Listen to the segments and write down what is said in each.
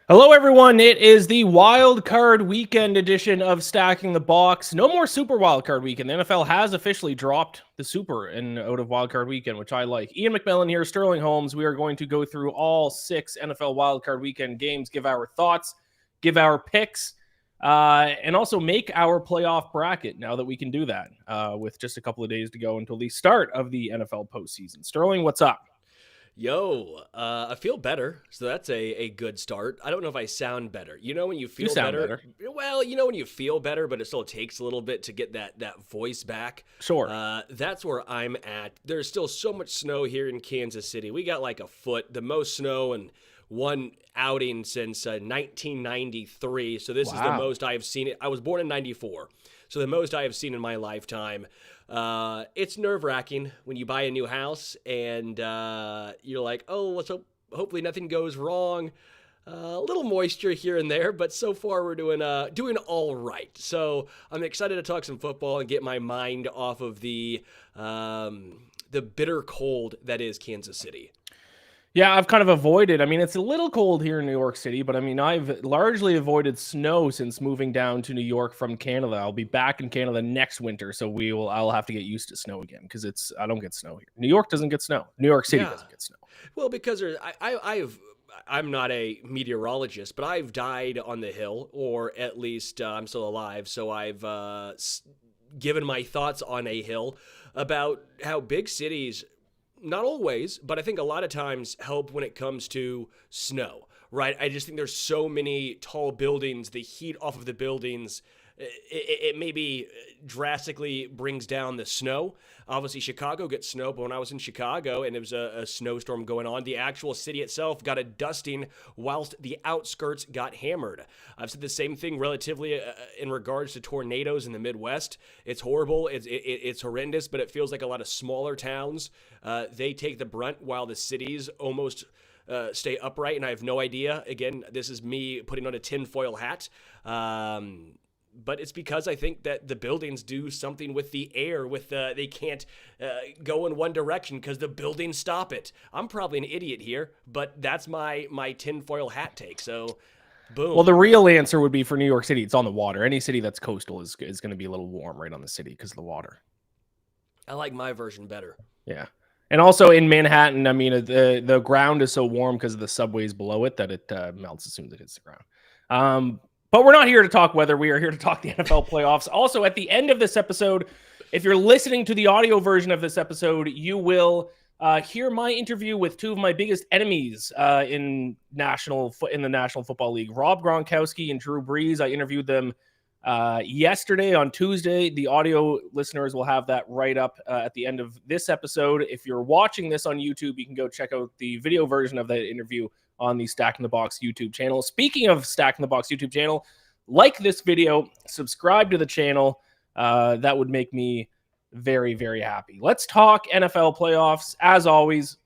Hello, everyone. It is the wild card weekend edition of Stacking the Box. No more Super Wild Card weekend. The NFL has officially dropped the Super and out of Wild Card weekend, which I like. Iain MacMillan here, Sterling Holmes. We are going to go through all 6 NFL Wild Card weekend games, give our thoughts, give our picks, and also make our playoff bracket now that we can do that with just a couple of days to go until the start of the NFL postseason. Sterling, what's up? I feel better, so that's a good start. I don't know if I sound better. You know when you You feel sound better? better. Well, you know when you feel better, but it still takes a little bit to get that voice back. Sure. That's where I'm at. There's still so much snow here in Kansas City. We got like a foot, the most snow in one outing since 1993. So this is the Wow. most I have seen it. I was born in 94. So the most I have seen in my lifetime. It's nerve-wracking when you buy a new house and you're like, oh, let's hope hopefully nothing goes wrong. A little moisture here and there, but so far we're doing all right. So I'm excited to talk some football and get my mind off of the bitter cold that is Kansas City. Yeah, I've kind of avoided. I mean, it's a little cold here in New York City, but I mean, I've largely avoided snow since moving down to New York from Canada. I'll be back in Canada next winter, so I'll have to get used to snow again because I don't get snow here. New York doesn't get snow. New York City Yeah. doesn't get snow. Well, because I'm not a meteorologist, but I've died on the hill, or at least I'm still alive. So I've given my thoughts on a hill about how big cities, not always, but I think a lot of times help when it comes to snow, right? I just think there's so many tall buildings, the heat off of the buildings, it maybe drastically brings down the snow. Obviously, Chicago gets snow, but when I was in Chicago and there was a snowstorm going on, the actual city itself got a dusting whilst the outskirts got hammered. I've said the same thing relatively in regards to tornadoes in the Midwest. It's horrible. It's horrendous, but it feels like a lot of smaller towns, they take the brunt while the cities almost stay upright, and I have no idea. Again, this is me putting on a tinfoil hat. But it's because I think that the buildings do something with the air. They can't go in one direction because the buildings stop it. I'm probably an idiot here, but that's my tinfoil hat take. So, boom. Well, the real answer would be for New York City. It's on the water. Any city that's coastal is going to be a little warm right on the city because of the water. I like my version better. Yeah. And also in Manhattan, I mean, the ground is so warm because of the subways below it that it melts as soon as it hits the ground. But we're not here to talk weather. We are here to talk the NFL playoffs. Also, at the end of this episode, if you're listening to the audio version of this episode, you will hear my interview with two of my biggest enemies in the National Football League, Rob Gronkowski and Drew Brees. I interviewed them yesterday on Tuesday. The audio listeners will have that right up at the end of this episode. If you're watching this on YouTube, you can go check out the video version of that interview on the Stacking the Box YouTube channel. Speaking of Stacking the Box YouTube channel, like this video, subscribe to the channel. That would make me very, very happy. Let's talk NFL playoffs. As always,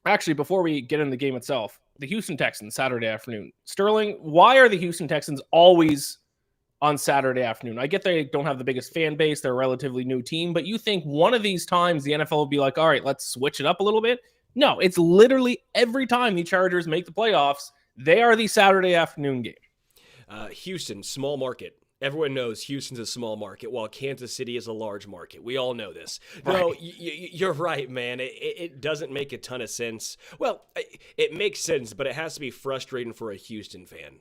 actually, before we get into the game itself, the Houston Texans, Saturday afternoon. Sterling, why are the Houston Texans always on Saturday afternoon? I get they don't have the biggest fan base. They're a relatively new team, but you think one of these times the NFL will be like, all right, let's switch it up a little bit? No, it's literally every time the Chargers make the playoffs, they are the Saturday afternoon game. Houston, small market. Everyone knows Houston's a small market, while Kansas City is a large market. We all know this. Right. No, you're right, man. It doesn't make a ton of sense. Well, it makes sense, but it has to be frustrating for a Houston fan,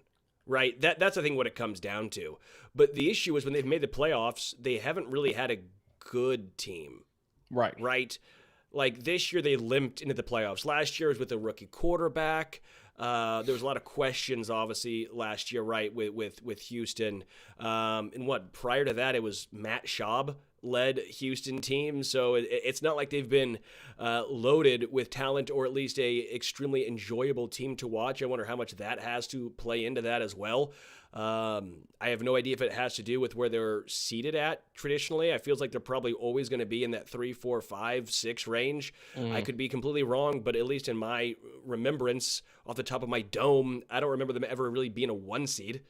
right? That's the thing what it comes down to. But the issue is when they've made the playoffs, they haven't really had a good team. Right? Like this year, they limped into the playoffs. Last year was with a rookie quarterback. There was a lot of questions, obviously, last year, right, with Houston. And prior to that, it was Matt Schaub led Houston team. So it's not like they've been loaded with talent, or at least a extremely enjoyable team to watch. I wonder how much that has to play into that as well. I have no idea if it has to do with where they're seated at traditionally. I feels like they're probably always going to be in that 3, 4, 5, 6 range. I could be completely wrong, but at least in my remembrance, off the top of my dome, I don't remember them ever really being a 1 seed.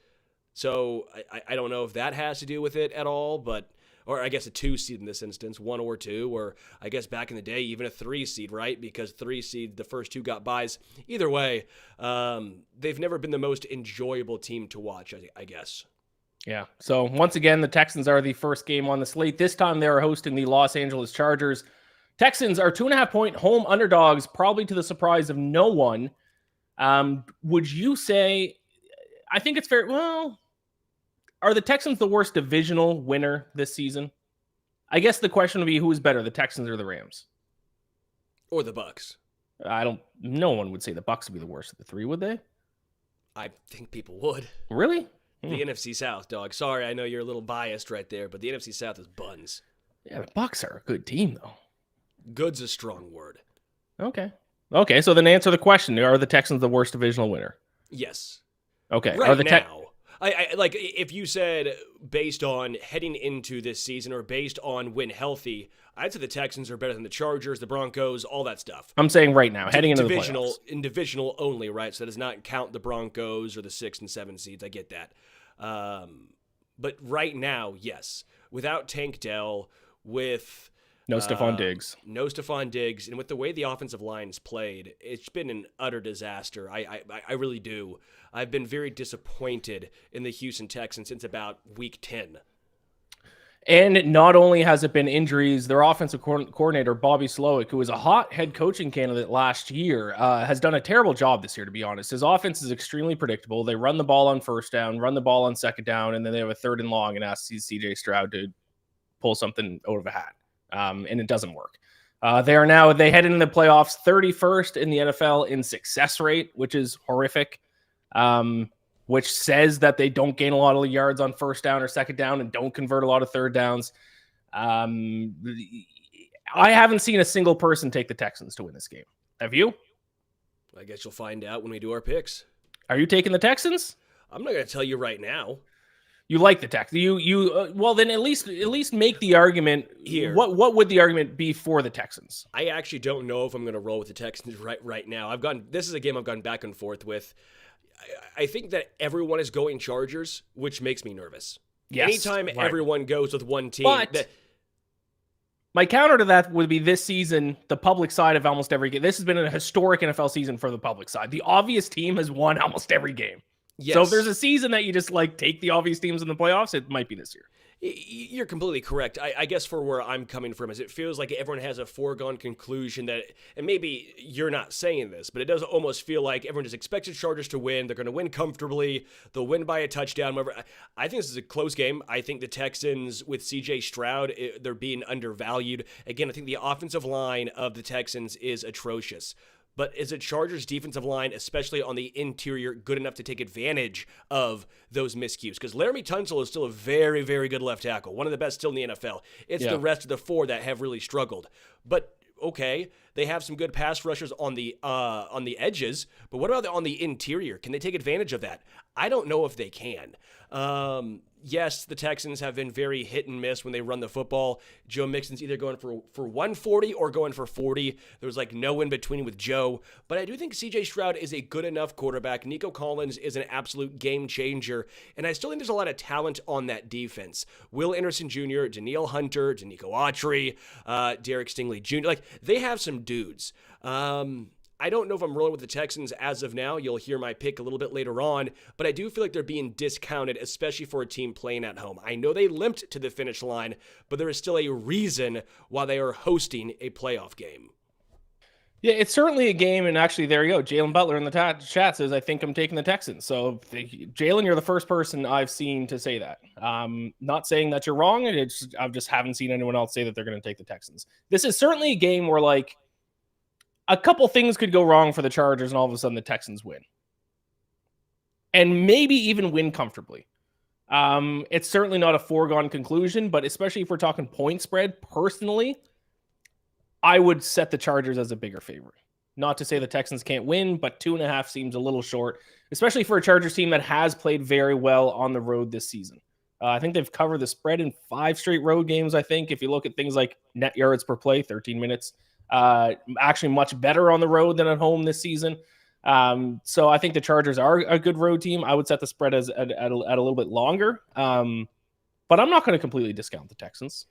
So I don't know if that has to do with it at all, but or I guess a 2 seed in this instance, 1 or 2, or I guess back in the day, even a 3 seed, right? Because 3 seed, the first 2 got buys. Either way, they've never been the most enjoyable team to watch, I guess. Yeah. So once again, the Texans are the first game on the slate. This time they are hosting the Los Angeles Chargers. Texans are 2.5-point home underdogs, probably to the surprise of no one. Would you say, I think it's fair. Well, are the Texans the worst divisional winner this season? I guess the question would be, who is better, the Texans or the Rams? Or the Bucs. No one would say the Bucs would be the worst of the 3, would they? I think people would. Really? The NFC South, dog. Sorry, I know you're a little biased right there, but the NFC South is buns. Yeah, the Bucs are a good team, though. Good's a strong word. Okay, so then answer the question. Are the Texans the worst divisional winner? Yes. Okay. Right now. I like, if you said based on heading into this season or based on when healthy, I'd say the Texans are better than the Chargers, the Broncos, all that stuff. I'm saying right now, heading into the playoffs. In divisional only, right? So that does not count the Broncos or the 6 and 7 seeds. I get that. But right now, yes. Without Tank Dell, with no Stephon Diggs. No Stephon Diggs. And with the way the offensive line's played, it's been an utter disaster. I really do. I've been very disappointed in the Houston Texans since about week 10. And not only has it been injuries, their offensive coordinator, Bobby Slowick, who was a hot head coaching candidate last year, has done a terrible job this year, to be honest. His offense is extremely predictable. They run the ball on first down, run the ball on second down, and then they have a 3rd and long and ask CJ Stroud to pull something out of a hat. And it doesn't work. They head into the playoffs 31st in the NFL in success rate, which is horrific, which says that they don't gain a lot of yards on first down or second down and don't convert a lot of third downs. I haven't seen a single person take the Texans to win this game. Have you? I guess you'll find out when we do our picks. Are you taking the Texans? I'm not going to tell you right now. You like the Texans. Well, then at least make the argument here. What would the argument be for the Texans? I actually don't know if I'm going to roll with the Texans right now. This is a game I've gone back and forth with. I think that everyone is going Chargers, which makes me nervous. Yes, anytime everyone goes with one team. But my counter to that would be this season, the public side of almost every game. This has been a historic NFL season for the public side. The obvious team has won almost every game. Yes. So if there's a season that you just take the obvious teams in the playoffs, it might be this year. You're completely correct. I guess for where I'm coming from is it feels like everyone has a foregone conclusion that, and maybe you're not saying this, but it does almost feel like everyone just expects the Chargers to win. They're going to win comfortably. They'll win by a touchdown. I think this is a close game. I think the Texans with CJ Stroud, they're being undervalued. Again, I think the offensive line of the Texans is atrocious. But is the Chargers' defensive line, especially on the interior, good enough to take advantage of those miscues? Because Laramie Tunsil is still a very, very good left tackle, one of the best still in the NFL. It's the rest of the 4 that have really struggled. But okay, they have some good pass rushers on the edges, but what about on the interior? Can they take advantage of that? I don't know if they can. Yes, the Texans have been very hit and miss when they run the football. Joe Mixon's either going for 140 or going for 40. There was no in between with Joe. But I do think C.J. Stroud is a good enough quarterback. Nico Collins is an absolute game changer. And I still think there's a lot of talent on that defense. Will Anderson Jr., Danielle Hunter, Danico Autry, Derek Stingley Jr. They have some dudes. I don't know if I'm rolling with the Texans as of now. You'll hear my pick a little bit later on, but I do feel like they're being discounted, especially for a team playing at home. I know they limped to the finish line, but there is still a reason why they are hosting a playoff game. Yeah, it's certainly a game, and actually, there you go. Jalen Butler in the chat says, I think I'm taking the Texans. So, Jalen, you're the first person I've seen to say that. Not saying that you're wrong. I just haven't seen anyone else say that they're going to take the Texans. This is certainly a game where, a couple things could go wrong for the Chargers, and all of a sudden the Texans win. And maybe even win comfortably. It's certainly not a foregone conclusion, but especially if we're talking point spread, personally, I would set the Chargers as a bigger favorite. Not to say the Texans can't win, but 2.5 seems a little short, especially for a Chargers team that has played very well on the road this season. I think they've covered the spread in 5 straight road games, I think. If you look at things like net yards per play, 13 minutes, actually much better on the road than at home this season. So I think the Chargers are a good road team. I would set the spread as at a little bit longer. but I'm not going to completely discount the Texans.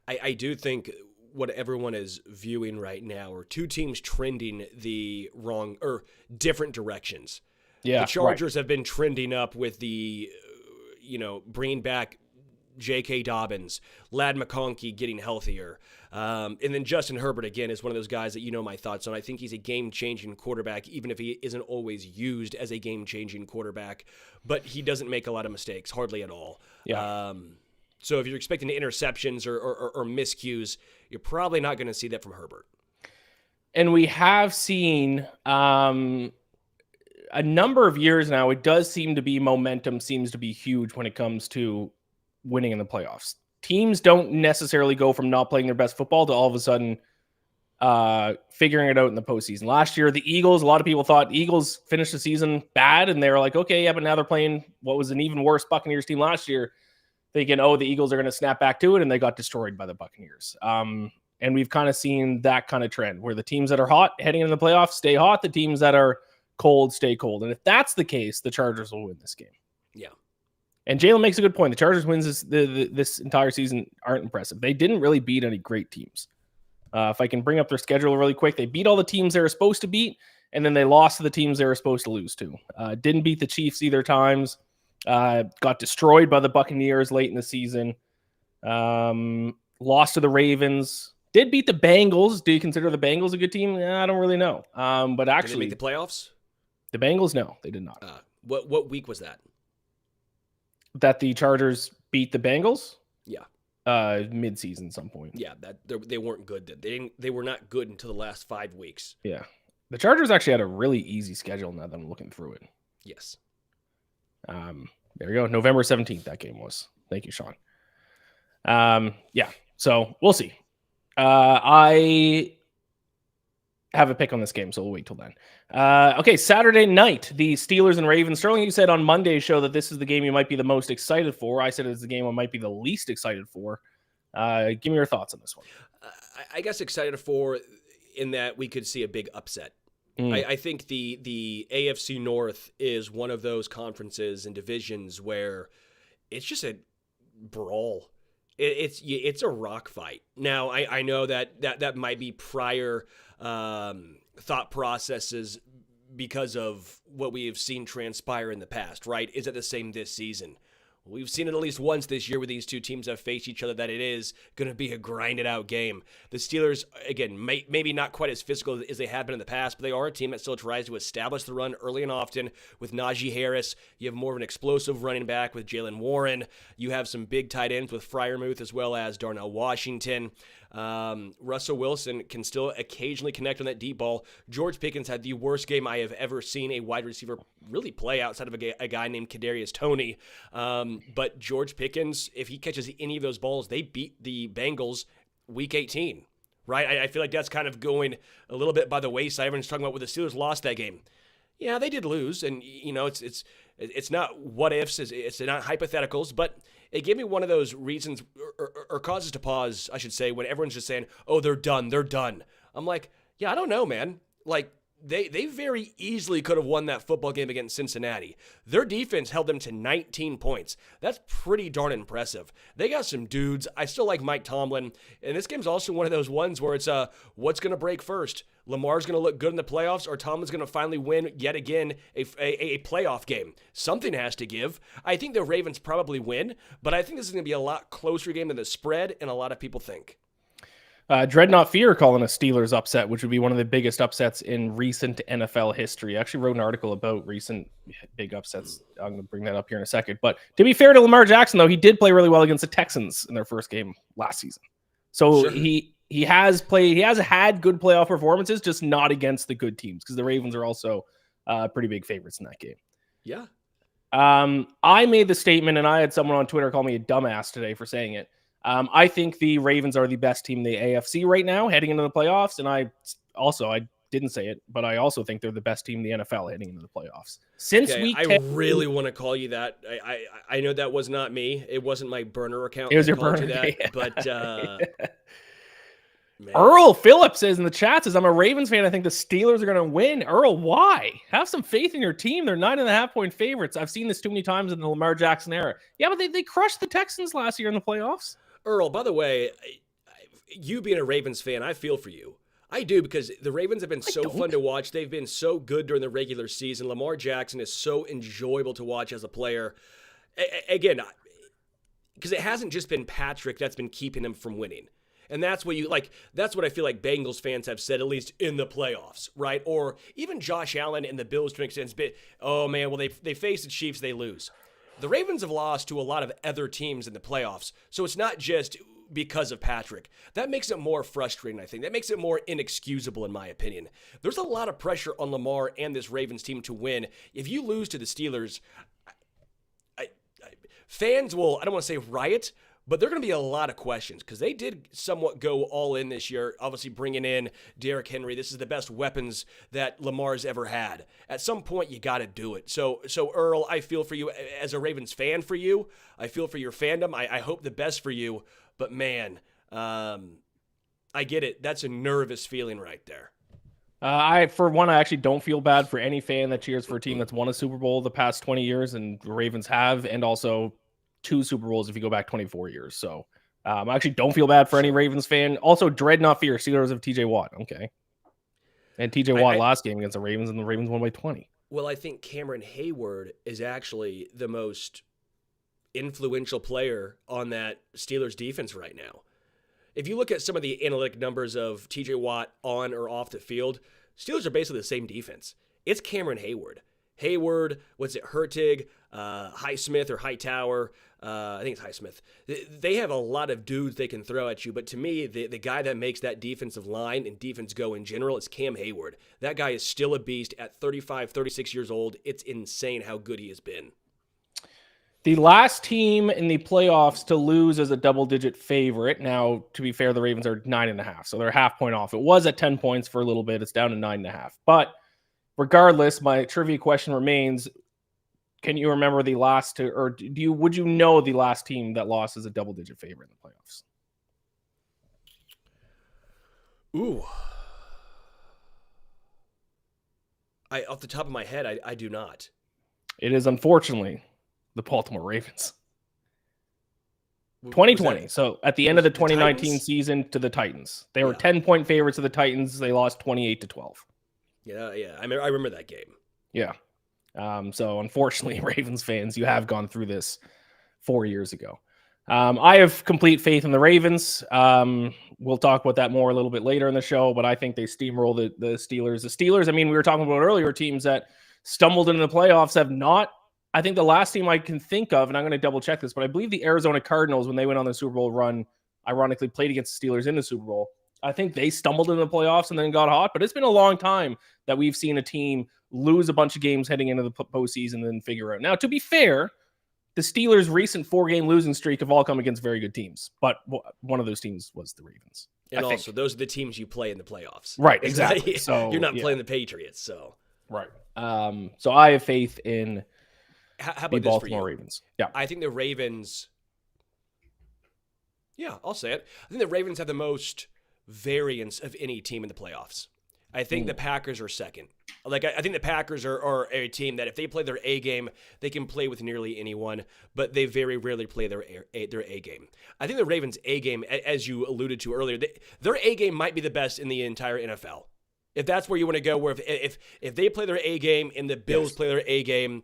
I do think what everyone is viewing right now are two teams trending the wrong or different directions. Yeah, the Chargers have been trending up with the, bringing back J.K. Dobbins, Ladd McConkey getting healthier. And then Justin Herbert, again, is one of those guys that my thoughts on. I think he's a game-changing quarterback, even if he isn't always used as a game-changing quarterback. But he doesn't make a lot of mistakes, hardly at all. Yeah. So if you're expecting interceptions or miscues, you're probably not going to see that from Herbert. And we have seen a number of years now, it does seem to be momentum seems to be huge when it comes to winning in the playoffs. Teams don't necessarily go from not playing their best football to all of a sudden figuring it out in the postseason. Last year, the Eagles, a lot of people thought the Eagles finished the season bad, and they were like, okay, yeah, but now they're playing what was an even worse Buccaneers team last year, thinking, the Eagles are going to snap back to it, and they got destroyed by the Buccaneers. And we've kind of seen that kind of trend where the teams that are hot heading into the playoffs stay hot, the teams that are cold stay cold. And if that's the case, the Chargers will win this game. Yeah. And Jalen makes a good point. The Chargers wins this entire season aren't impressive. They didn't really beat any great teams. If I can bring up their schedule really quick, they beat all the teams they were supposed to beat, and then they lost to the teams they were supposed to lose to. Didn't beat the Chiefs either times. Got destroyed by the Buccaneers late in the season. Lost to the Ravens. Did beat the Bengals. Do you consider the Bengals a good team? I don't really know. But actually, did they make the playoffs? The Bengals, no, they did not. What week was that? That the Chargers beat the Bengals? Yeah. Mid-season some point. Yeah, that they weren't good. They were not good until the last 5 weeks. Yeah. The Chargers actually had a really easy schedule now that I'm looking through it. Yes. There we go. November 17th that game was. Thank you, Sean. Yeah. So we'll see. I have a pick on this game, so we'll wait till then. Okay, Saturday night, the Steelers and Ravens. Sterling, you said on Monday's show that this is the game you might be the most excited for. I said it's the game I might be the least excited for. Give me your thoughts on this one. I guess excited for in that we could see a big upset. I think the AFC North is one of those conferences and divisions where it's just a brawl. It's a rock fight. Now, I know that might be prior thought processes because of what we have seen transpire in the past, right? Is it the same this season? We've seen it at least once this year where these two teams have faced each other that it is going to be a grinded-out game. The Steelers, again, maybe not quite as physical as they have been in the past, but they are a team that still tries to establish the run early and often. With Najee Harris, you have more of an explosive running back with Jalen Warren. You have some big tight ends with Freiermuth as well as Darnell Washington. Russell Wilson can still occasionally connect on that deep ball. George Pickens had the worst game I have ever seen a wide receiver really play outside of a guy named Kadarius Toney. But George Pickens, if he catches any of those balls, they beat the Bengals week 18, right? I feel like that's kind of going a little bit by the wayside. Everyone's talking about when the Steelers lost that game. Yeah, they did lose, and it's not what ifs, it's not hypotheticals, but it gave me one of those reasons or causes to pause, I should say, when everyone's just saying, "Oh, they're done." I'm like, yeah, I don't know, man. Like they very easily could have won that football game against Cincinnati. Their defense held them to 19 points. That's pretty darn impressive. They got some dudes. I still like Mike Tomlin, and this game's also one of those ones where it's what's going to break first? Lamar's going to look good in the playoffs, or Tomlin's going to finally win yet again a playoff game. Something has to give. I think the Ravens probably win, but I think this is going to be a lot closer game than the spread, and a lot of people think. Dread Not Fear calling a Steelers upset, which would be one of the biggest upsets in recent NFL history. I actually wrote an article about recent big upsets. I'm going to bring that up here in a second. But to be fair to Lamar Jackson, though, he did play really well against the Texans in their first game last season. So sure. He has had good playoff performances, just not against the good teams, because the Ravens are also pretty big favorites in that game. Yeah. I made the statement, and I had someone on Twitter call me a dumbass today for saying it. I think the Ravens are the best team in the AFC right now heading into the playoffs. And I didn't say it, but I also think they're the best team in the NFL heading into the playoffs. Since okay, week I 10, really want to call you that. I know that was not me. It wasn't my burner account. It was your called burner. You that, Yeah. But Man. Earl Phillips says in the chat, says, I'm a Ravens fan. I think the Steelers are going to win. Earl, why? Have some faith in your team. They're 9.5-point favorites. I've seen this too many times in the Lamar Jackson era. Yeah, but they crushed the Texans last year in the playoffs. Earl, by the way, you being a Ravens fan, I feel for you. I do, because the Ravens have been so fun to watch. They've been so good during the regular season. Lamar Jackson is so enjoyable to watch as a player. Again, because it hasn't just been Patrick that's been keeping them from winning. And that's what that's what I feel like Bengals fans have said, at least in the playoffs, right? Or even Josh Allen and the Bills to an extent, oh man, well, they face the Chiefs, they lose. The Ravens have lost to a lot of other teams in the playoffs. So it's not just because of Patrick. That makes it more frustrating, I think. That makes it more inexcusable, in my opinion. There's a lot of pressure on Lamar and this Ravens team to win. If you lose to the Steelers, fans will, I don't want to say riot, but there are going to be a lot of questions, because they did somewhat go all in this year, obviously bringing in Derrick Henry. This is the best weapons that Lamar's ever had. At some point, you got to do it. So Earl, I feel for you as a Ravens fan for you. I feel for your fandom. I hope the best for you. But man, I get it. That's a nervous feeling right there. For one, I actually don't feel bad for any fan that cheers for a team that's won a Super Bowl the past 20 years, and the Ravens have, and also 2 Super Bowls if you go back 24 years. So I actually don't feel bad for any Ravens fan. Also, dread not fear. Steelers of TJ Watt. Okay. And TJ Watt last game against the Ravens, and the Ravens won by 20. Well, I think Cameron Hayward is actually the most influential player on that Steelers defense right now. If you look at some of the analytic numbers of TJ Watt on or off the field, Steelers are basically the same defense. It's Cameron Hayward. Hurtig, Highsmith or Hightower. I think it's Highsmith. They have a lot of dudes they can throw at you, but to me, the guy that makes that defensive line and defense go in general is Cam Hayward. That guy is still a beast at 35, 36 years old. It's insane how good he has been. The last team in the playoffs to lose as a double-digit favorite. Now, to be fair, the Ravens are 9.5, so they're a half point off. It was at 10 points for a little bit. It's down to 9.5. But regardless, my trivia question remains: can you remember the last two, or would you know the last team that lost as a double-digit favorite in the playoffs? Ooh. Off the top of my head, I do not. It is unfortunately the Baltimore Ravens. 2020. So at the end of the 2019 season to the Titans. They were 10-point favorites of the Titans. They lost 28-12. Yeah. I remember that game. Yeah. So unfortunately, Ravens fans, you have gone through this 4 years ago. I have complete faith in the Ravens. We'll talk about that more a little bit later in the show, but I think they steamroll the Steelers. The Steelers, I mean, we were talking about earlier, teams that stumbled into the playoffs have not. I think the last team I can think of, and I'm going to double check this, but I believe the Arizona Cardinals, when they went on the Super Bowl run, ironically played against the Steelers in the Super Bowl. I think they stumbled into the playoffs and then got hot, but it's been a long time that we've seen a team lose a bunch of games heading into the postseason and then figure out. Now, to be fair, the Steelers' recent 4-game losing streak have all come against very good teams, but one of those teams was the Ravens. And also, those are the teams you play in the playoffs. Right, exactly. So you're not playing the Patriots, so. Right. So I have faith in how about the this Baltimore for you? Ravens. Yeah. I think the Ravens, I'll say it. I think the Ravens have the most variance of any team in the playoffs. I think the Packers are second. I think the Packers are a team that if they play their A game, they can play with nearly anyone, but they very rarely play their A game. I think the Ravens' A game, as you alluded to earlier, their A game might be the best in the entire NFL. If that's where you want to go, where if they play their A game and the Bills play their A game,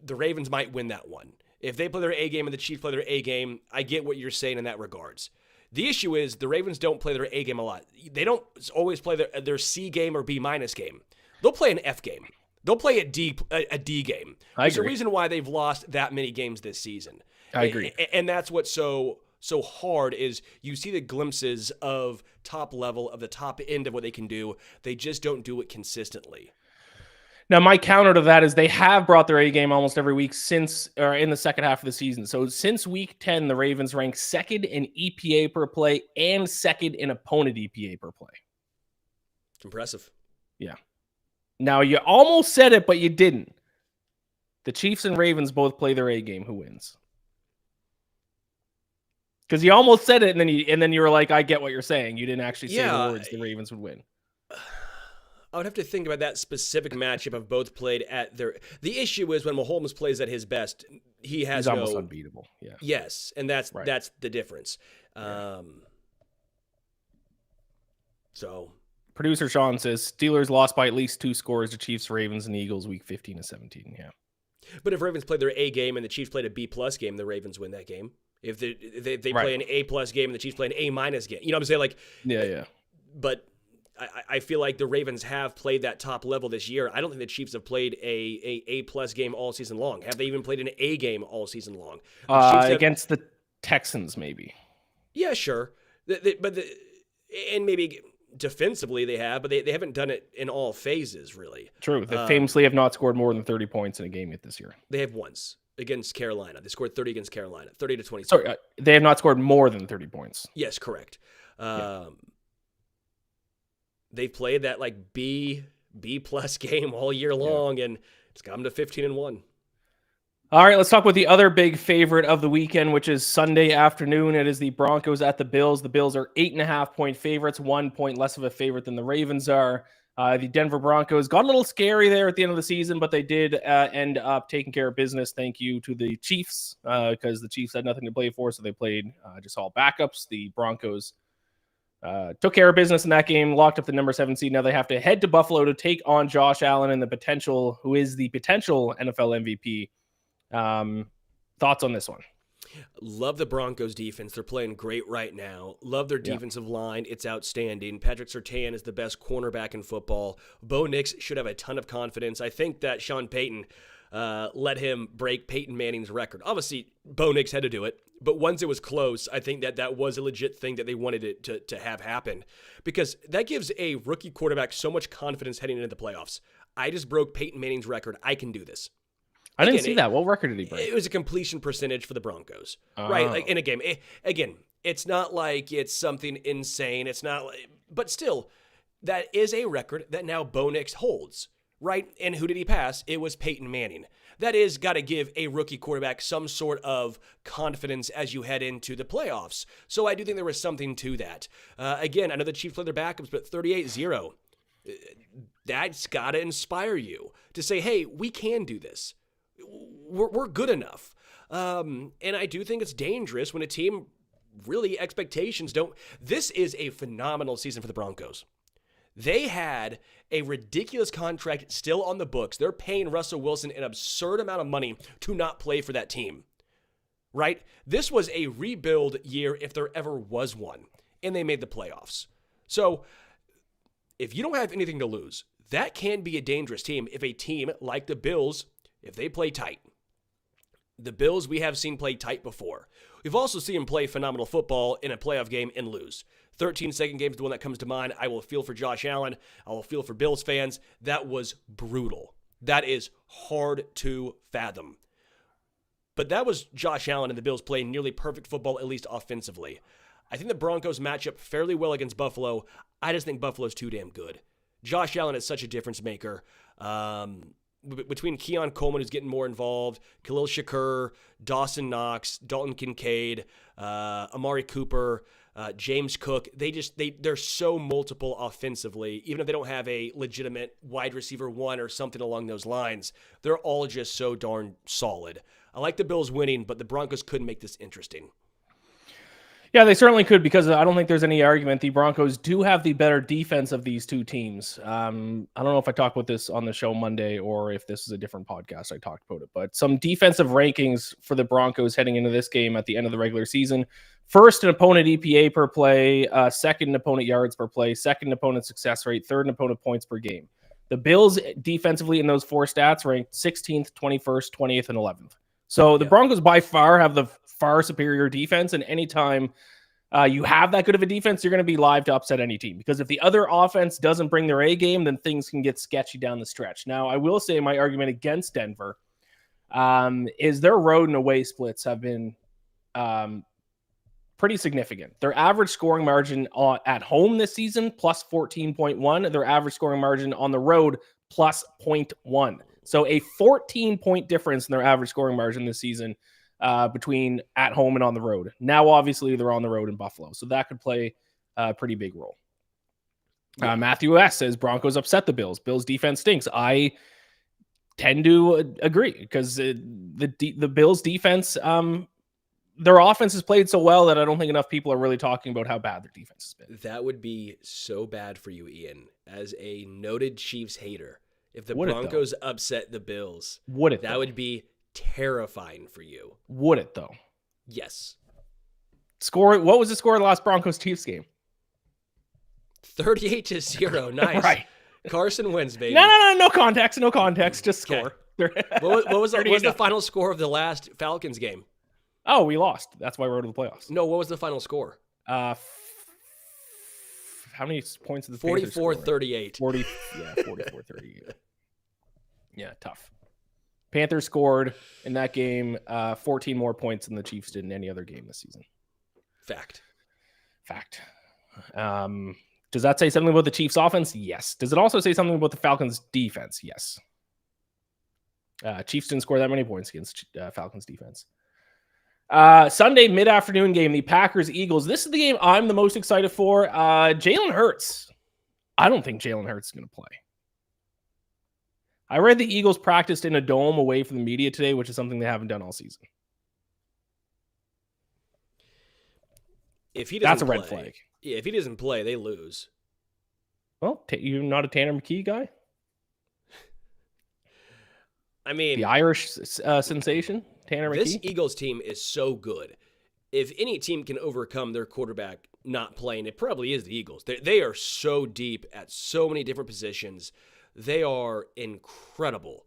the Ravens might win that one. If they play their A game and the Chiefs play their A game, I get what you're saying in that regards. The issue is the Ravens don't play their A game a lot. They don't always play their C game or B minus game. They'll play an F game. They'll play a D game. There's a reason why they've lost that many games this season. I agree. And that's what's so hard is you see the glimpses of top level, of the top end of what they can do. They just don't do it consistently. Now, my counter to that is they have brought their A game almost every week in the second half of the season. So since week 10, the Ravens rank second in EPA per play and second in opponent EPA per play. Impressive. Yeah. Now, you almost said it, but you didn't. The Chiefs and Ravens both play their A game. Who wins? Because you almost said it, and then you were like, I get what you're saying. You didn't actually say the words the Ravens would win. I would have to think about that specific matchup of both played at their. The issue is when Mahomes plays at his best, he's almost unbeatable. Yeah. Yes, and that's the difference. So, producer Sean says Steelers lost by at least 2 scores to Chiefs, Ravens, and Eagles week 15-17. Yeah. But if Ravens played their A game and the Chiefs played a B+ game, the Ravens win that game. If they play an A+ game and the Chiefs play an A- game, you know what I'm saying? Like, yeah. But I feel like the Ravens have played that top level this year. I don't think the Chiefs have played a A+ game all season long. Have they even played an A game all season long? Against the Texans, maybe. Yeah, sure. And maybe defensively they have, but they haven't done it in all phases, really. True. They famously have not scored more than 30 points in a game yet this year. They have once against Carolina. They scored 30 against Carolina, 30-20. Sorry, they have not scored more than 30 points. Yes, correct. They've played that like B+ game all year long, and it's got them to 15-1. All right, let's talk about the other big favorite of the weekend, which is Sunday afternoon. It is the Broncos at the Bills. The Bills are 8.5-point favorites, 1 point less of a favorite than the Ravens are. The Denver Broncos got a little scary there at the end of the season, but they did end up taking care of business. Thank you to the Chiefs, because the Chiefs had nothing to play for, so they played just all backups. The Broncos took care of business in that game, locked up the number 7 seed. Now they have to head to Buffalo to take on Josh Allen and who is the potential NFL MVP. Thoughts on this one? Love the Broncos defense. They're playing great right now. Love their defensive line. It's outstanding. Patrick Surtain is the best cornerback in football. Bo Nix should have a ton of confidence. I think that Sean Payton let him break Peyton Manning's record. Obviously, Bo Nix had to do it, but once it was close, I think that was a legit thing that they wanted it to have happen, because that gives a rookie quarterback so much confidence heading into the playoffs. I just broke Peyton Manning's record. I can do this. I didn't see that. What record did he break? It was a completion percentage for the Broncos, right? Like in a game. It's not like it's something insane. It's not, but still, that is a record that now Bo Nix holds, right? And who did he pass? It was Peyton Manning. That is got to give a rookie quarterback some sort of confidence as you head into the playoffs. So I do think there was something to that. Again, I know the Chiefs played their backups, but 38-0. That's got to inspire you to say, hey, we can do this. We're good enough. And I do think it's dangerous when a team really expectations don't. This is a phenomenal season for the Broncos. They had a ridiculous contract still on the books. They're paying Russell Wilson an absurd amount of money to not play for that team, right? This was a rebuild year if there ever was one, and they made the playoffs. So if you don't have anything to lose, that can be a dangerous team if a team like the Bills, if they play tight. The Bills we have seen play tight before. We've also seen them play phenomenal football in a playoff game and lose. 13-second game is the one that comes to mind. I will feel for Josh Allen. I will feel for Bills fans. That was brutal. That is hard to fathom. But that was Josh Allen and the Bills playing nearly perfect football, at least offensively. I think the Broncos match up fairly well against Buffalo. I just think Buffalo's too damn good. Josh Allen is such a difference maker. Between Keon Coleman, who's getting more involved, Khalil Shakur, Dawson Knox, Dalton Kincaid, Amari Cooper, James Cook, they're so multiple offensively. Even if they don't have a legitimate wide receiver one or something along those lines, they're all just so darn solid. I like the Bills winning, but the Broncos could make this interesting. Yeah, they certainly could, because I don't think there's any argument. The Broncos do have the better defense of these two teams. I don't know if I talked about this on the show Monday or if this is a different podcast I talked about it, but some defensive rankings for the Broncos heading into this game at the end of the regular season. First in opponent EPA per play, second in opponent yards per play, second in opponent success rate, third in opponent points per game. The Bills defensively in those four stats ranked 16th, 21st, 20th, and 11th. So the Broncos by far have the far superior defense, and anytime you have that good of a defense, you're going to be live to upset any team, because if the other offense doesn't bring their A game, then things can get sketchy down the stretch. Now, I will say my argument against Denver is their road and away splits have been pretty significant. Their average scoring margin at home this season, plus 14.1. Their average scoring margin on the road, plus 0.1. So a 14-point difference in their average scoring margin this season. between at home and on the road. Now, obviously, they're on the road in Buffalo, so that could play a pretty big role. Yeah. Matthew S. says Broncos upset the Bills. Bills defense stinks. I tend to agree because the Bills defense, their offense has played so well that I don't think enough people are really talking about how bad their defense has been. That would be so bad for you, Iain, as a noted Chiefs hater. If the Broncos upset the Bills, that would be terrifying for you. Would it though? Yes. Score. What was the score of the last Broncos Chiefs game? 38-0. Nice. Right. Carson wins, baby. No context. No context. Just score. What was the final score of the last Falcons game? Oh, we lost. That's why we're to the playoffs. No, what was the final score? How many points did the 44-38. 44-38. Yeah, tough. Panthers scored in that game 14 more points than the Chiefs did in any other game this season. Fact. Does that say something about the Chiefs offense? Yes. Does it also say something about the Falcons defense? Yes. Chiefs didn't score that many points against Falcons defense. Sunday mid-afternoon game, the Packers-Eagles. This is the game I'm the most excited for. Jalen Hurts. I don't think Jalen Hurts is going to play. I read the Eagles practiced in a dome away from the media today, which is something they haven't done all season. If he doesn't That's a red flag. Yeah, if he doesn't play, they lose. Well, you're not a Tanner McKee guy? I mean, the Irish sensation, Tanner McKee? This Eagles team is so good. If any team can overcome their quarterback not playing, it probably is the Eagles. They are so deep at so many different positions. They are incredible.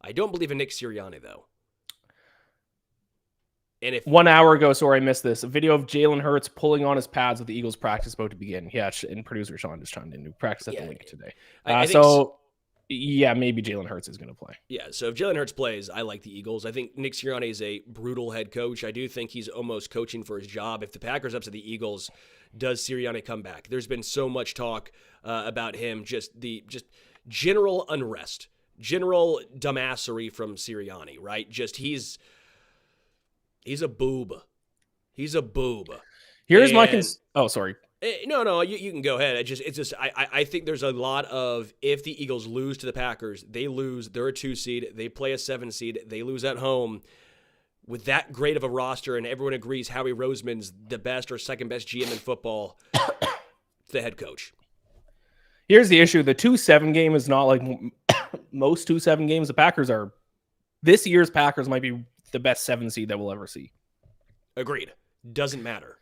I don't believe in Nick Sirianni, though. And if 1 hour ago, sorry, I missed this. A video of Jalen Hurts pulling on his pads with the Eagles practice about to begin. Yeah, and producer Sean just chimed in to practice at the link today. Yeah, maybe Jalen Hurts is going to play. Yeah, so if Jalen Hurts plays, I like the Eagles. I think Nick Sirianni is a brutal head coach. I do think he's almost coaching for his job. If the Packers upset the Eagles, does Sirianni come back? There's been so much talk about him, just general unrest, general dumbassery from Sirianni, right? Just he's a boob. He's a boob. Here's my oh, sorry. No, you can go ahead. I think there's a lot of, if the Eagles lose to the Packers, they lose. They're a 2 seed. They play a 7 seed. They lose at home. With that great of a roster, and everyone agrees Howie Roseman's the best or second best GM in football, the head coach. Here's the issue. The 2-7 game is not like most 2-7 games. The Packers are, this year's Packers might be the best 7 seed that we'll ever see. Agreed. Doesn't matter.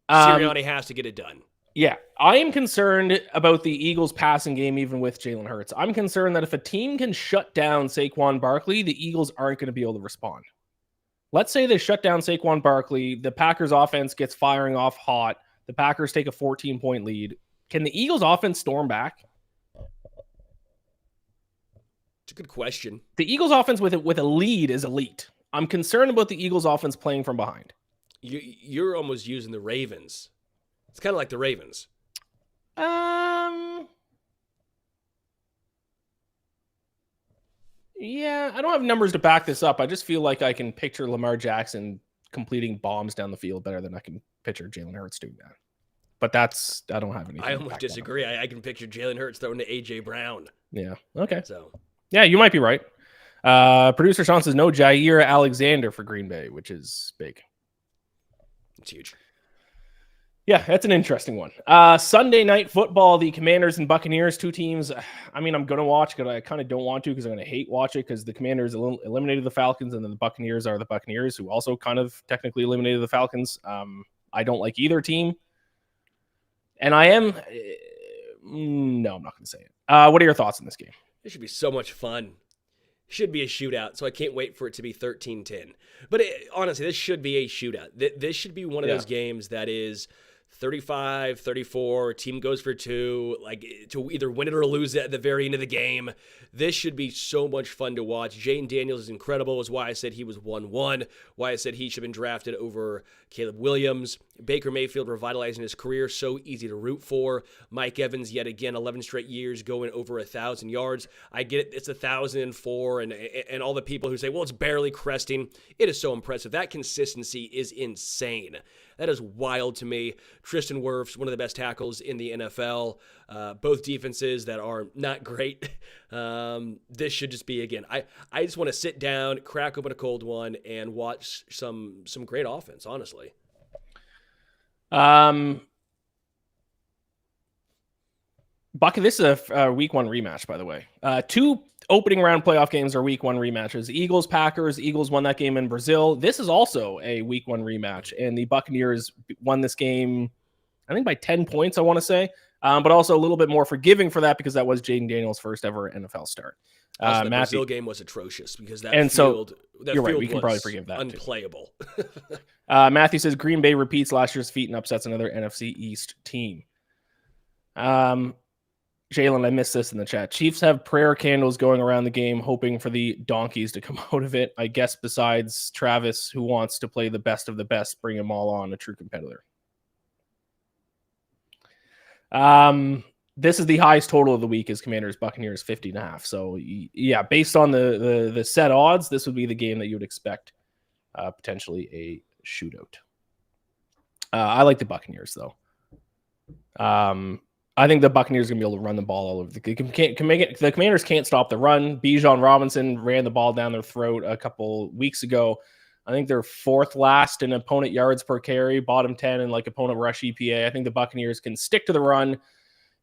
Sirianni has to get it done. Yeah. I am concerned about the Eagles passing game, even with Jalen Hurts. I'm concerned that if a team can shut down Saquon Barkley, the Eagles aren't going to be able to respond. Let's say they shut down Saquon Barkley. The Packers offense gets firing off hot. The Packers take a 14-point lead. Can the Eagles offense storm back? It's a good question. The Eagles offense with a lead is elite. I'm concerned about the Eagles offense playing from behind. You're almost using the Ravens. It's kind of like the Ravens. Yeah, I don't have numbers to back this up. I just feel like I can picture Lamar Jackson completing bombs down the field better than I can picture Jalen Hurts doing that. But I don't have anything. I almost disagree. I can picture Jalen Hurts throwing to A.J. Brown. Yeah. Okay. So. Yeah, you might be right. Producer Sean says no Jair Alexander for Green Bay, which is big. It's huge. Yeah, that's an interesting one. Sunday night football, the Commanders and Buccaneers, 2 teams. I mean, I'm going to watch, but I kind of don't want to because I'm going to hate watch it because the Commanders eliminated the Falcons, and then the Buccaneers are the Buccaneers, who also kind of technically eliminated the Falcons. I don't like either team. And I am... no, I'm not going to say it. What are your thoughts on this game? It should be so much fun. Should be a shootout, so I can't wait for it to be 13-10. But honestly, this should be a shootout. This should be one of those games that is 35-34, team goes for two, like to either win it or lose it at the very end of the game. This should be so much fun to watch. Jaden Daniels is incredible, is why I said he was 1-1, why I said he should have been drafted over Caleb Williams. Baker Mayfield revitalizing his career, so easy to root for. Mike Evans, yet again, 11 straight years going over 1,000 yards. I get it, it's 1,004, and all the people who say, well, it's barely cresting. It is so impressive. That consistency is insane. That is wild to me. Tristan Wirfs, one of the best tackles in the NFL. Both defenses that are not great. This should just be, again, I just want to sit down, crack open a cold one, and watch some great offense, honestly. This is a week 1 rematch, by the way. 2 opening round playoff games are week 1 rematches. Eagles, Packers. Eagles won that game in Brazil. This is also a week 1 rematch, and the Buccaneers won this game, I think, by 10 points, I want to say, but also a little bit more forgiving for that because that was Jaden Daniels' first ever NFL start. The Brazil game was atrocious because that you're field right. We can probably forgive that. Unplayable. Matthew says Green Bay repeats last year's feat and upsets another NFC East team. Jalen, I missed this in the chat. Chiefs have prayer candles going around the game, hoping for the donkeys to come out of it. I guess besides Travis, who wants to play the best of the best, bring them all on, a true competitor. This is the highest total of the week is Commanders Buccaneers 50.5. So yeah, based on the set odds, this would be the game that you would expect potentially a shootout. I like the Buccaneers though. I think the Buccaneers are going to be able to run the ball all over. The Commanders can't stop the run. Bijan Robinson ran the ball down their throat a couple weeks ago. I think they're 4th last in opponent yards per carry, bottom 10 in like opponent rush EPA. I think the Buccaneers can stick to the run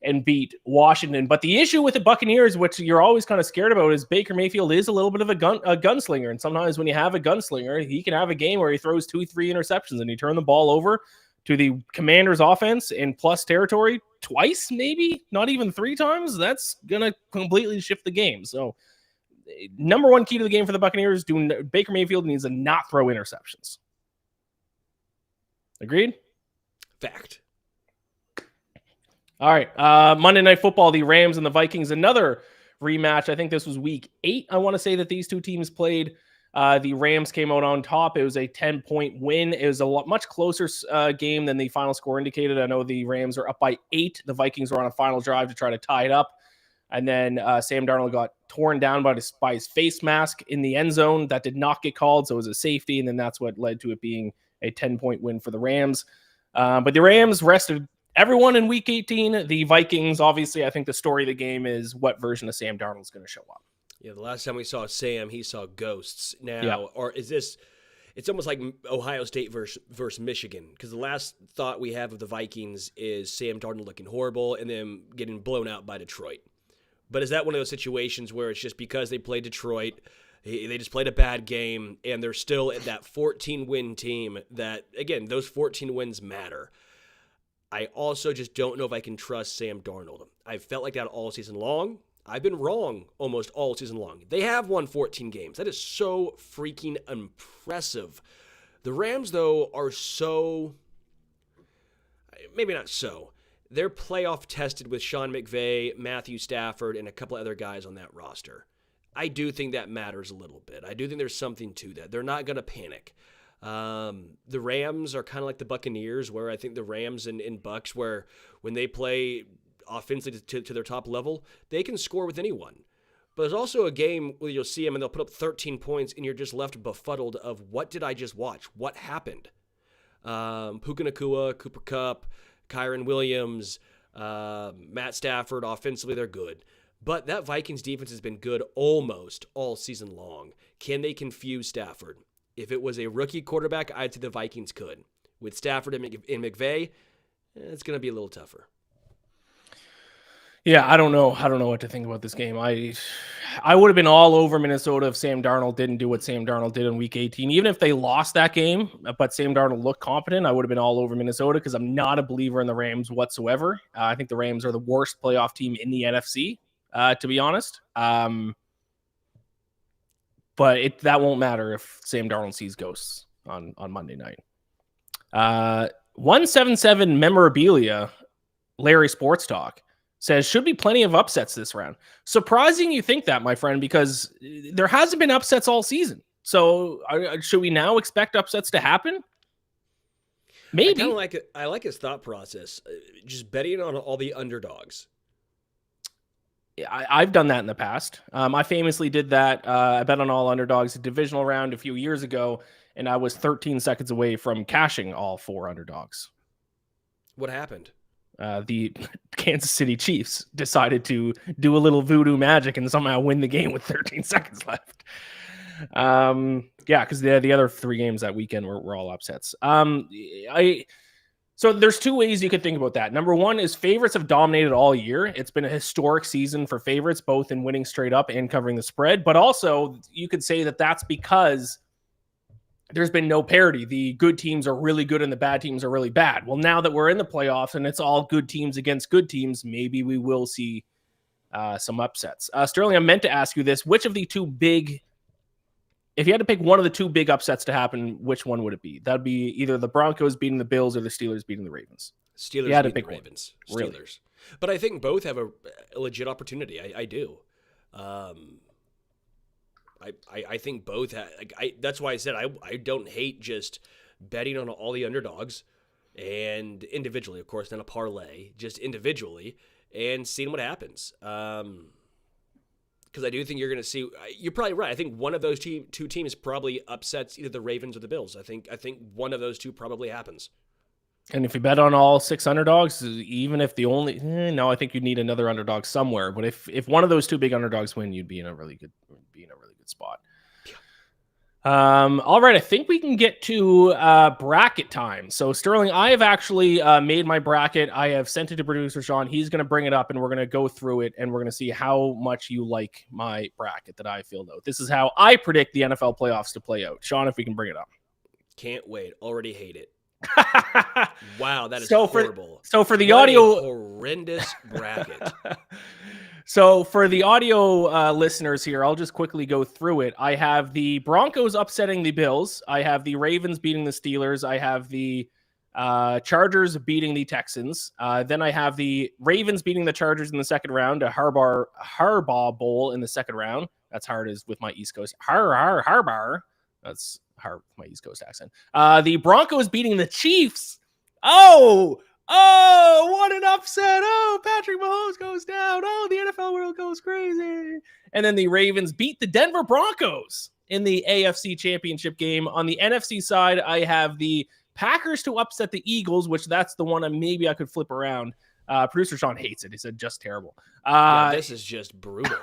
and beat Washington. But the issue with the Buccaneers, which you're always kind of scared about, is Baker Mayfield is a little bit of a gunslinger. And sometimes when you have a gunslinger, he can have a game where he throws 2-3 interceptions and he turn the ball over to the Commanders offense in plus territory twice, maybe not even 3 times. That's going to completely shift the game. So number 1 key to the game for the Buccaneers, Baker Mayfield needs to not throw interceptions. Agreed? Fact. All right. Monday Night Football, the Rams and the Vikings, another rematch. I think this was week 8. I want to say that these two teams played. The Rams came out on top. It was a 10-point win. It was a much closer game than the final score indicated. I know the Rams are up by 8. The Vikings were on a final drive to try to tie it up. And then Sam Darnold got torn down by his face mask in the end zone. That did not get called, so it was a safety. And then that's what led to it being a 10-point win for the Rams. But the Rams rested everyone in week 18. The Vikings, obviously, I think the story of the game is what version of Sam Darnold is going to show up. Yeah, the last time we saw Sam, he saw ghosts. Now, yeah. Or is this? It's almost like Ohio State versus Michigan, because the last thought we have of the Vikings is Sam Darnold looking horrible and then getting blown out by Detroit. But is that one of those situations where it's just because they played Detroit, they just played a bad game, and they're still at that 14-win team that, again, those 14 wins matter. I also just don't know if I can trust Sam Darnold. I've felt like that all season long. I've been wrong almost all season long. They have won 14 games. That is so freaking impressive. The Rams, though, are so... maybe not so. They're playoff tested with Sean McVay, Matthew Stafford, and a couple other guys on that roster. I do think that matters a little bit. I do think there's something to that. They're not going to panic. The Rams are kind of like the Buccaneers, where I think the Rams and Bucks, where when they play offensively to their top level, they can score with anyone. But there's also a game where you'll see them and they'll put up 13 points and you're just left befuddled of what did I just watch? What happened? Puka Nacua, Cooper Kupp, Kyron Williams, Matt Stafford, offensively they're good. But that Vikings defense has been good almost all season long. Can they confuse Stafford? If it was a rookie quarterback, I'd say the Vikings could. With Stafford and McVay, it's going to be a little tougher. Yeah, I don't know what to think about this game. I would have been all over Minnesota if Sam Darnold didn't do what Sam Darnold did in Week 18. Even if they lost that game, but Sam Darnold looked competent, I would have been all over Minnesota because I'm not a believer in the Rams whatsoever. I think the Rams are the worst playoff team in the NFC, to be honest. But that won't matter if Sam Darnold sees ghosts on Monday night. 177 memorabilia, Larry Sports Talk says should be plenty of upsets this round. Surprising you think that, my friend, because there hasn't been upsets all season. So should we now expect upsets to happen? Maybe. I kind of like it. I like his thought process. Just betting on all the underdogs. I've done that in the past. I famously did that. I bet on all underdogs, a divisional round a few years ago, and I was 13 seconds away from cashing all 4 underdogs. What happened? The Kansas City Chiefs decided to do a little voodoo magic and somehow win the game with 13 seconds left. Because the other 3 games that weekend were all upsets. So there's 2 ways you could think about that. Number one is favorites have dominated all year. It's been a historic season for favorites, both in winning straight up and covering the spread. But also you could say that that's because there's been no parity. The good teams are really good and the bad teams are really bad. Well, now that we're in the playoffs and it's all good teams against good teams, maybe we will see some upsets. Sterling, I meant to ask you this. Which of the 2 big, if you had to pick one of the 2 big upsets to happen, which one would it be? That'd be either the Broncos beating the Bills or the Steelers beating the Ravens. Steelers beating the Ravens. One. Steelers. Really? But I think both have a legit opportunity. I do. I think both have, that's why I said I don't hate just betting on all the underdogs and individually, of course, not a parlay, just individually and seeing what happens. Because I do think you're going to see, you're probably right. I think one of those 2 teams probably upsets either the Ravens or the Bills. I think one of those 2 probably happens. And if you bet on all 6 underdogs, even if the only, no, I think you need another underdog somewhere. But if one of those 2 big underdogs win, you'd be in a really good spot. All right, I think we can get to bracket time. So Sterling, I have actually made my bracket. I have sent it to producer Sean. He's going to bring it up and we're going to go through it and we're going to see how much you like my bracket that I filled out. This is how I predict the NFL playoffs to play out. Sean, if we can bring it up. Can't wait. Already hate it. Wow, that is horrible. So for the audio, horrendous bracket. So for the audio listeners here, I'll just quickly go through it. I have the Broncos upsetting the Bills. I have the Ravens beating the Steelers. I have the Chargers beating the Texans. Then I have the Ravens beating the Chargers in the second round, a Harbaugh Bowl in the second round. That's hard as with my East Coast. Harbaugh. That's hard with my East Coast accent. The Broncos beating the Chiefs. Oh, what an upset. Oh, Patrick Mahomes goes down. Oh, the NFL world goes crazy. And then the Ravens beat the Denver Broncos in the AFC Championship game. On the NFC side, I have the Packers to upset the Eagles, which that's the one maybe I could flip around. Producer Sean hates it. He said just terrible. This is just brutal.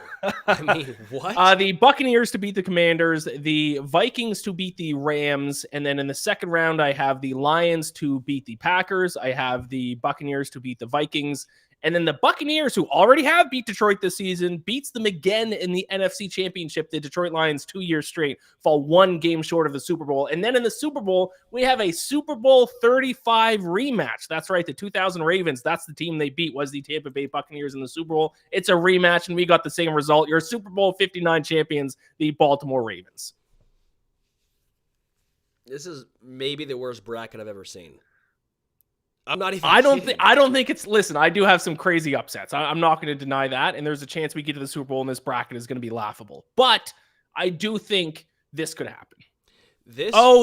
I mean, what? The Buccaneers to beat the Commanders, the Vikings to beat the Rams, and then in the second round, I have the Lions to beat the Packers. I have the Buccaneers to beat the Vikings. And then the Buccaneers, who already have beat Detroit this season, beats them again in the NFC Championship. The Detroit Lions 2 years straight fall 1 game short of the Super Bowl. And then in the Super Bowl, we have a Super Bowl 35 rematch. That's right. The 2000 Ravens, that's the team they beat, was the Tampa Bay Buccaneers in the Super Bowl. It's a rematch, and we got the same result. Your Super Bowl 59 champions, the Baltimore Ravens. This is maybe the worst bracket I've ever seen. I'm not even. I don't think it's. Listen, I do have some crazy upsets. I'm not going to deny that, and there's a chance we get to the Super Bowl and this bracket is going to be laughable. But I do think this could happen.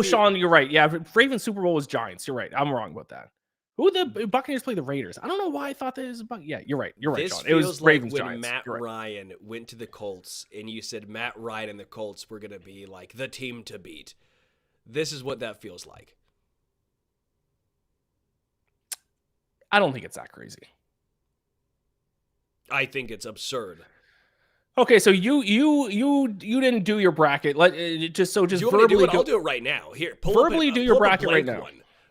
Sean, you're right. Yeah, Ravens Super Bowl was Giants. You're right. I'm wrong about that. Who the Buccaneers play the Raiders? I don't know why I thought that was yeah, you're right. You're right, Sean. It was Ravens when Giants. Matt Ryan went to the Colts, and you said Matt Ryan and the Colts were going to be like the team to beat. This is what that feels like. I don't think it's that crazy. I think it's absurd. Okay, so you didn't do your bracket. Just verbally do it? I'll do it right now. Here, verbally do your bracket right now.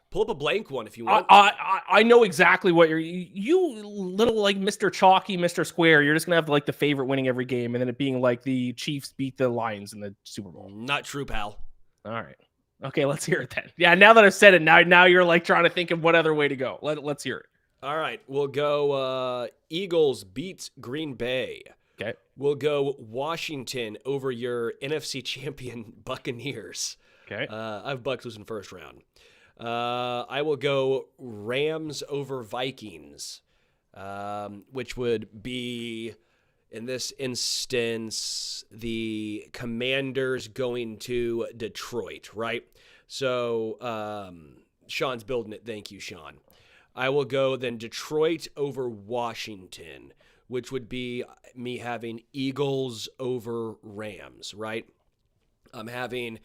Pull up a blank one if you want. I know exactly what you little like Mr. Chalky, Mr. Square. You're just gonna have like the favorite winning every game, and then it being like the Chiefs beat the Lions in the Super Bowl. Not true, pal. All right. Okay, let's hear it then. Yeah, now that I've said it, now you're like trying to think of what other way to go. Let's hear it. All right, we'll go Eagles beats Green Bay. Okay. We'll go Washington over your NFC champion Buccaneers. Okay. I have Bucs losing first round. I will go Rams over Vikings, which would be, in this instance, the Commanders going to Detroit, right? So Sean's building it. Thank you, Sean. I will go then Detroit over Washington, which would be me having Eagles over Rams, right? I'm having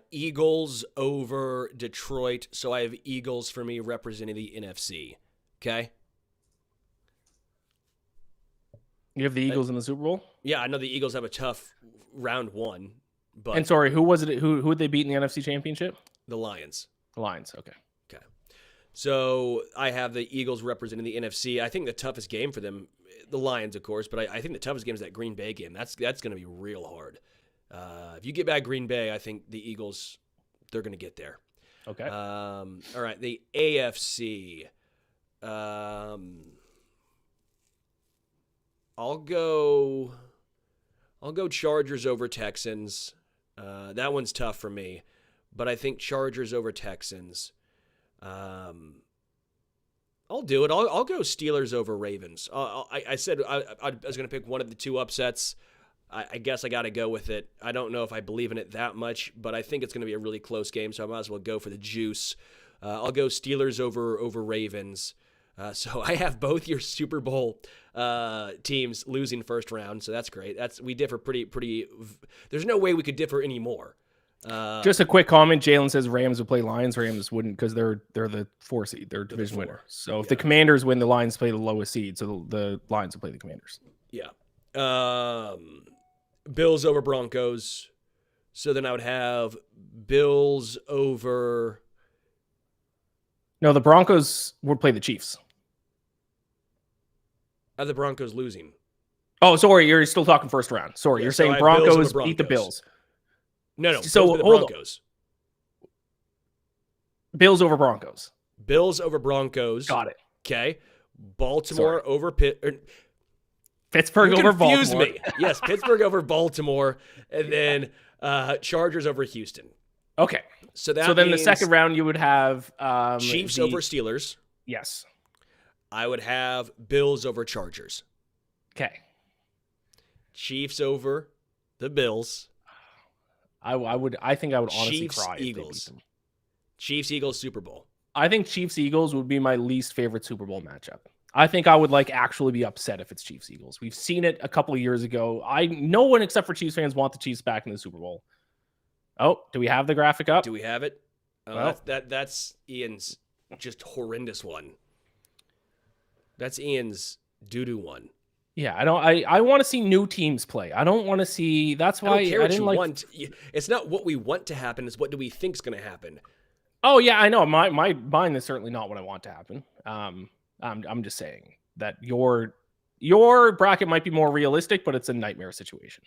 Eagles over Detroit, so I have Eagles for me representing the NFC. Okay? You have the Eagles in the Super Bowl? Yeah, I know the Eagles have a tough round one, but And sorry, who was it? Who would they beat in the NFC Championship? the Lions. The Lions. Okay. Okay. So I have the Eagles representing the NFC. I think the toughest game for them, the Lions, of course, but I think the toughest game is that Green Bay game. That's going to be real hard. If you get back Green Bay, I think the Eagles, they're going to get there. Okay. All right, the AFC. I'll go Chargers over Texans. That one's tough for me, but I think Chargers over Texans. I'll do it. I'll go Steelers over Ravens. I said I was going to pick one of the two upsets. I guess I got to go with it. I don't know if I believe in it that much, but I think it's going to be a really close game, so I might as well go for the juice. I'll go Steelers over Ravens. So I have both your Super Bowl teams losing first round, so that's great. We differ pretty. There's no way we could differ anymore. Just a quick comment. Jalen says Rams would play Lions. Rams wouldn't because they're the 4 seed. They're division winner. So if the Commanders win, the Lions play the lowest seed. So the Lions will play the Commanders. Yeah. Bills over Broncos. So then I would have Bills over. No, the Broncos would play the Chiefs. Are the Broncos losing? Oh, sorry. You're still talking first round. Sorry. Yeah, you're so saying I have Bills over Broncos beat the Broncos. Bills. No. So Bills over the hold on. Broncos. Bills over Broncos. Bills over Broncos. Got it. Okay. Baltimore over Pitt. Pittsburgh over Baltimore. Confuse me. Yes, Pittsburgh over Baltimore, and then Chargers over Houston. Okay. So then the second round you would have Chiefs over Steelers. Yes. I would have Bills over Chargers. Okay. Chiefs over the Bills. I think I would honestly Chiefs, cry. Eagles. Chiefs, Eagles, Super Bowl. I think Chiefs Eagles would be my least favorite Super Bowl matchup. I think I would actually be upset if it's Chiefs Eagles. We've seen it a couple of years ago. No one except for Chiefs fans want the Chiefs back in the Super Bowl. Oh, do we have the graphic up? Do we have it? Well, that's Ian's just horrendous one. That's Ian's doo-doo one. Yeah, I want to see new teams play. I don't want to see. That's why I don't care what didn't you want. It's not what we want to happen. It's what do we think is going to happen. Oh yeah, I know. Mine is certainly not what I want to happen. I'm just saying that your bracket might be more realistic, but it's a nightmare situation.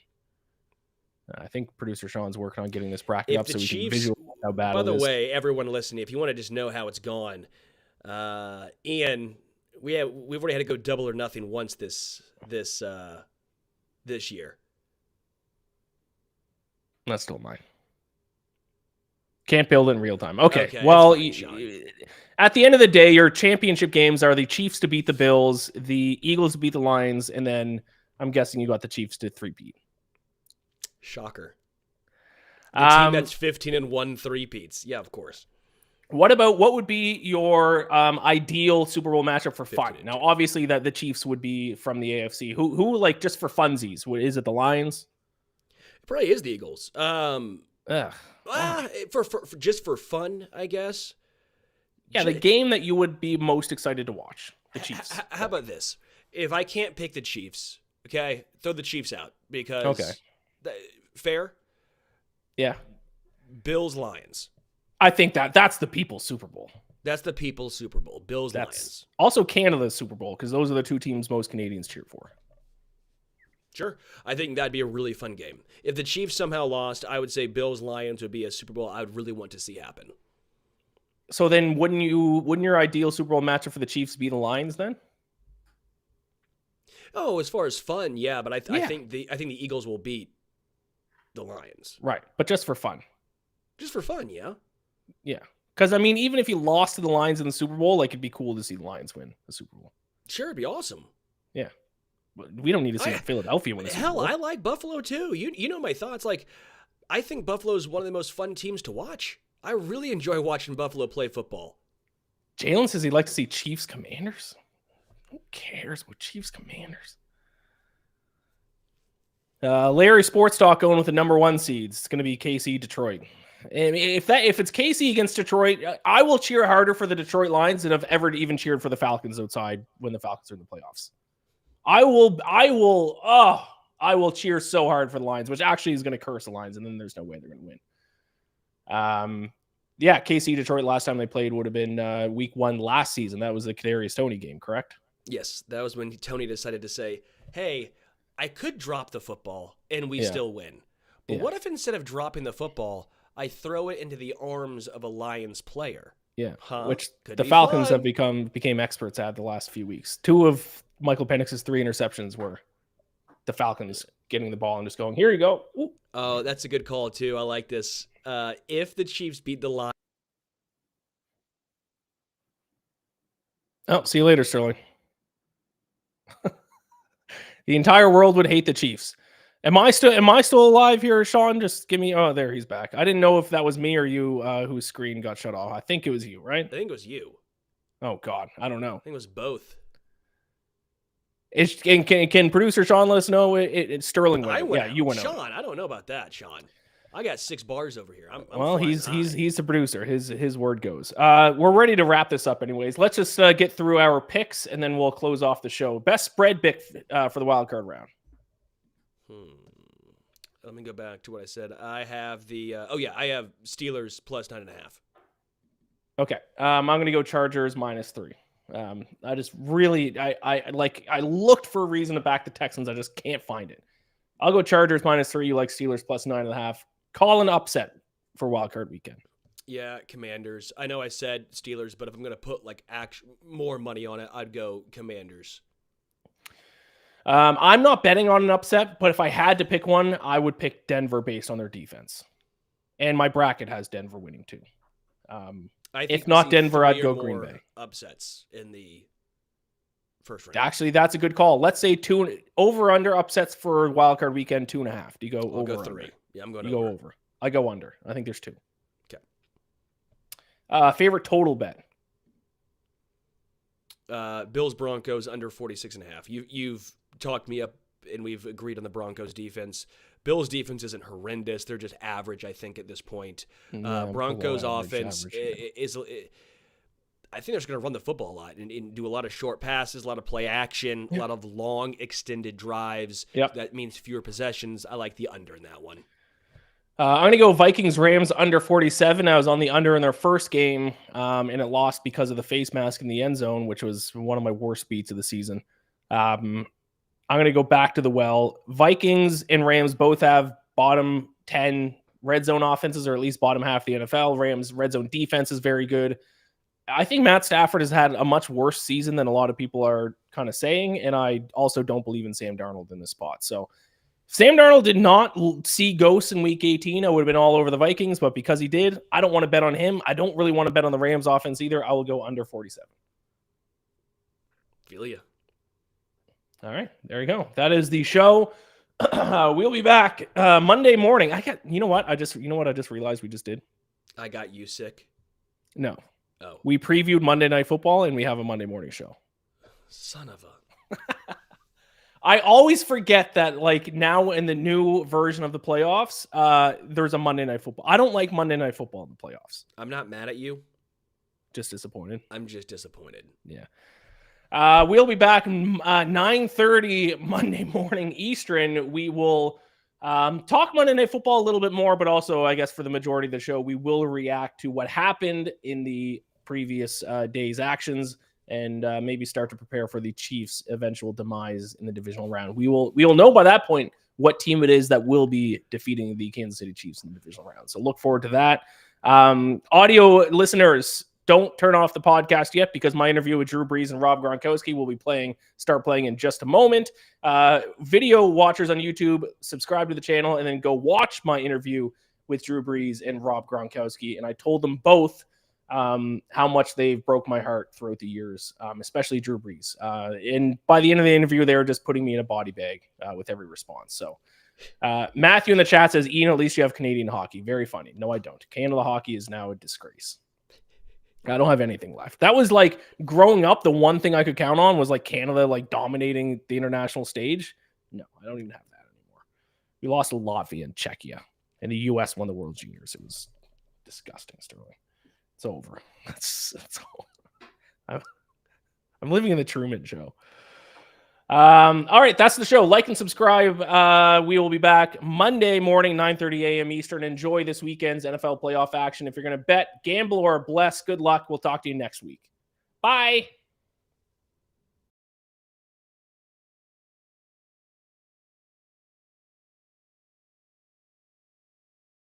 I think producer Sean's working on getting this bracket up so we can visualize how bad it is. By the way, everyone listening, if you want to just know how it's gone, Ian, we've already had to go double or nothing once this year. That's still mine. Can't build it in real time. Okay. Well, at the end of the day, your championship games are the Chiefs to beat the Bills, the Eagles to beat the Lions, and then I'm guessing you got the Chiefs to 3-peat. Shocker. The team that's 15-1 3-peats. Yeah, of course. What would be your ideal Super Bowl matchup for fun? Now, obviously, that the Chiefs would be from the AFC. Who just for funsies? Is it the Lions? It probably is the Eagles. For just for fun, I guess. Yeah, the game that you would be most excited to watch, the Chiefs. How about this? If I can't pick the Chiefs, okay, throw the Chiefs out because fair. Yeah. Bills Lions. I think that's the people's Super Bowl. That's the people's Super Bowl. Bills Lions. Also Canada's Super Bowl because those are the two teams most Canadians cheer for. Sure. I think that'd be a really fun game. If the Chiefs somehow lost, I would say Bills Lions would be a Super Bowl I would really want to see happen. So then wouldn't your ideal Super Bowl matchup for the Chiefs be the Lions then? Oh, as far as fun, yeah, but I think the Eagles will beat the Lions. Right, but just for fun. Just for fun, yeah. Yeah. Because, I mean, even if you lost to the Lions in the Super Bowl, like, it'd be cool to see the Lions win the Super Bowl. Sure, it'd be awesome. Yeah. But we don't need to see Philadelphia win the Super Bowl. Hell, I like Buffalo, too. You know my thoughts. Like, I think Buffalo is one of the most fun teams to watch. I really enjoy watching Buffalo play football. Jalen says he'd like to see Chiefs Commanders. Who cares about Chiefs Commanders? Larry Sports Talk going with the number 1 seeds. It's going to be KC Detroit. And if it's KC against Detroit, I will cheer harder for the Detroit Lions than I've ever even cheered for the Falcons outside when the Falcons are in the playoffs. I will cheer so hard for the Lions, which actually is going to curse the Lions, and then there's no way they're going to win. Yeah, KC Detroit last time they played would have been week 1 last season. That was the Kadarius Toney game, correct? Yes, that was when Toney decided to say, "Hey, I could drop the football and we still win. But what if instead of dropping the football, I throw it into the arms of a Lions player?" Yeah, which the Falcons have became experts at the last few weeks. 2 of Michael Penix's 3 interceptions were the Falcons getting the ball and just going, "Here you go." Ooh. Oh, that's a good call too. I like this. If the Chiefs beat the Lions. Oh, see you later, Sterling. The entire world would hate the Chiefs. Am I still alive here, Sean? Just give me. Oh, there, he's back. I didn't know if that was me or you whose screen got shut off. I think it was you, right? I think it was you. Oh God, I don't know. I think it was both. Can producer Sean let us know it's Sterling went? Yeah, you went. Sean, I don't know about that, Sean. I got 6 bars over here. Well, he's the producer. His word goes. We're ready to wrap this up, anyways. Let's just get through our picks, and then we'll close off the show. Best spread pick for the wild card round. Let me go back to what I said. I have I have Steelers plus 9.5. Okay, I'm going to go Chargers -3. I just really I looked for a reason to back the Texans. I just can't find it. I'll go Chargers -3. You like Steelers plus 9.5. Call an upset for wildcard weekend. Yeah, Commanders. I know I said Steelers, but if I'm going to put like more money on it, I'd go Commanders. I'm not betting on an upset, but if I had to pick one, I would pick Denver based on their defense. And my bracket has Denver winning too. If not Denver, I'd go Green Bay. Upsets in the first round. Actually, that's a good call. Let's say 2 over/under upsets for wildcard weekend 2.5. Do you go over? I'll go 3. Yeah, I'm going. You go over. I go under. I think there's 2. Okay. Favorite total bet. Bills Broncos under 46.5. You've talked me up, and we've agreed on the Broncos defense. Bills defense isn't horrendous; they're just average, I think, at this point. Broncos offense is. I think they're just going to run the football a lot and do a lot of short passes, a lot of play action, a lot of long extended drives. Yep. That means fewer possessions. I like the under in that one. I'm going to go Vikings Rams under 47. I was on the under in their first game, and it lost because of the face mask in the end zone, which was one of my worst beats of the season. I'm going to go back to the well. Vikings and Rams both have bottom 10 red zone offenses, or at least bottom half of the NFL. Rams red zone defense is very good. I think Matt Stafford has had a much worse season than a lot of people are kind of saying, and I also don't believe in Sam Darnold in this spot. So if Sam Darnold did not see ghosts in Week 18, I would have been all over the Vikings, but because he did, I don't want to bet on him. I don't really want to bet on the Rams offense either. I will go under 47. Feel ya. All right, there you go. That is the show. We'll be back Monday morning. You know what I just realized we just did? I got you sick. No. Oh. We previewed Monday Night Football, and we have a Monday morning show. Son of a... I always forget that, like, now in the new version of the playoffs, there's a Monday Night Football. I don't like Monday Night Football in the playoffs. I'm not mad at you. Just disappointed. I'm just disappointed. Yeah. We'll be back 9:30 Monday morning Eastern. We will talk Monday Night Football a little bit more, but also, I guess, for the majority of the show, we will react to what happened in the previous day's actions and maybe start to prepare for the Chiefs' eventual demise in the divisional round. We will know by that point what team it is that will be defeating the Kansas City Chiefs in the divisional round. So look forward to that. Audio listeners, don't turn off the podcast yet, because my interview with Drew Brees and Rob Gronkowski will be start playing in just a moment. Video watchers on YouTube, subscribe to the channel and then go watch my interview with Drew Brees and Rob Gronkowski. And I told them both how much they've broke my heart throughout the years, especially Drew Brees. And by the end of the interview, they were just putting me in a body bag with every response. So Matthew in the chat says, Ian, at least you have Canadian hockey. Very funny. No, I don't. Canada hockey is now a disgrace. I don't have anything left. That was like growing up. The one thing I could count on was like Canada, like dominating the international stage. No, I don't even have that anymore. We lost to Latvia and Czechia, and the U.S. won the World Juniors. It was disgusting, Sterling. It's over. It's over. I'm living in the Truman Show. All right, that's the show. Like and subscribe. We will be back Monday morning, 9:30 a.m. Eastern. Enjoy this weekend's NFL playoff action. If you're going to bet, gamble, or bless, good luck. We'll talk to you next week. Bye.